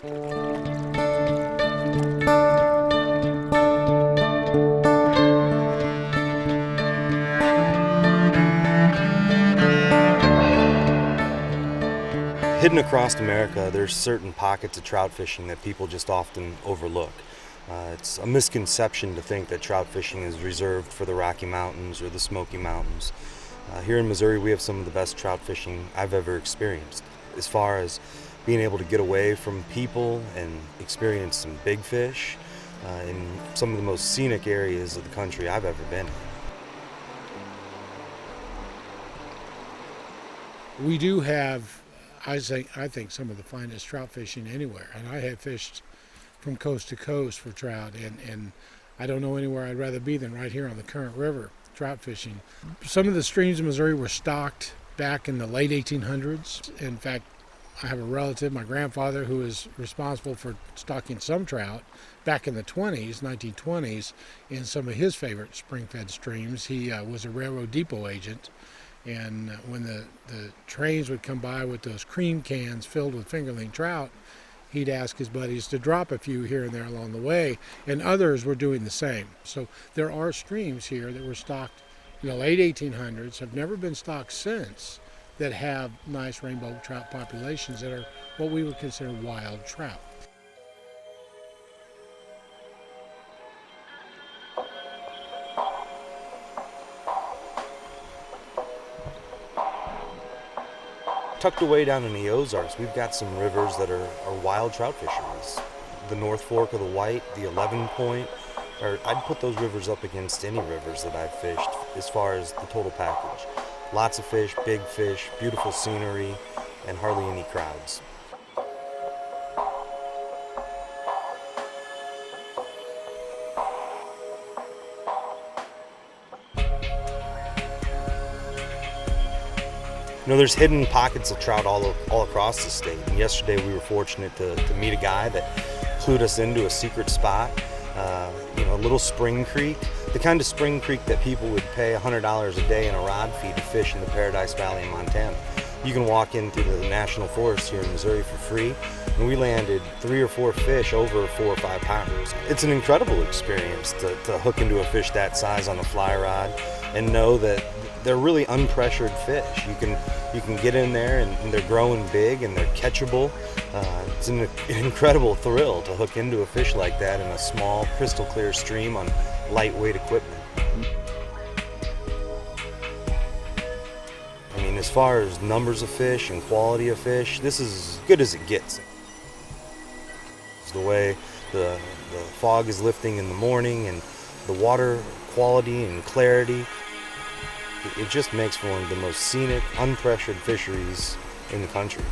Hidden across America, there's certain pockets of trout fishing that people just often overlook. It's a misconception to think that trout fishing is reserved for the Rocky Mountains or the Smoky Mountains. Here in Missouri, we have some of the best trout fishing I've ever experienced. As far as being able to get away from people and experience some big fish in some of the most scenic areas of the country I've ever been in. We do have, I think some of the finest trout fishing anywhere, and I have fished from coast to coast for trout, and I don't know anywhere I'd rather be than right here on the Current River trout fishing. Some of the streams in Missouri were stocked back in the late 1800s. In fact, I have a relative, my grandfather, who is responsible for stocking some trout back in the 1920s, in some of his favorite spring-fed streams. He was a railroad depot agent, and when the trains would come by with those cream cans filled with fingerling trout, he'd ask his buddies to drop a few here and there along the way, and others were doing the same. So there are streams here that were stocked in the late 1800s, have never been stocked since, that have nice rainbow trout populations that are what we would consider wild trout. Tucked away down in the Ozarks, we've got some rivers that are wild trout fisheries. The North Fork of the White, the 11 Point, or I'd put those rivers up against any rivers that I've fished as far as the total package. Lots of fish, big fish, beautiful scenery, and hardly any crowds. You know, there's hidden pockets of trout all across the state. And yesterday we were fortunate to meet a guy that clued us into a secret spot, a little spring creek, the kind of spring creek that people would pay $100 a day in a rod fee to fish in the Paradise Valley in Montana. You can walk in through the National Forest here in Missouri for free, and we landed 3 or 4 fish over 4 or 5 pounds. It's an incredible experience to hook into a fish that size on a fly rod and know that they're really unpressured fish. You can get in there and they're growing big and they're catchable. It's an incredible thrill to hook into a fish like that in a small, crystal clear stream on lightweight equipment. I mean, as far as numbers of fish and quality of fish, this is as good as it gets. The way the fog is lifting in the morning and the water quality and clarity, it just makes for one of the most scenic, unpressured fisheries in the country.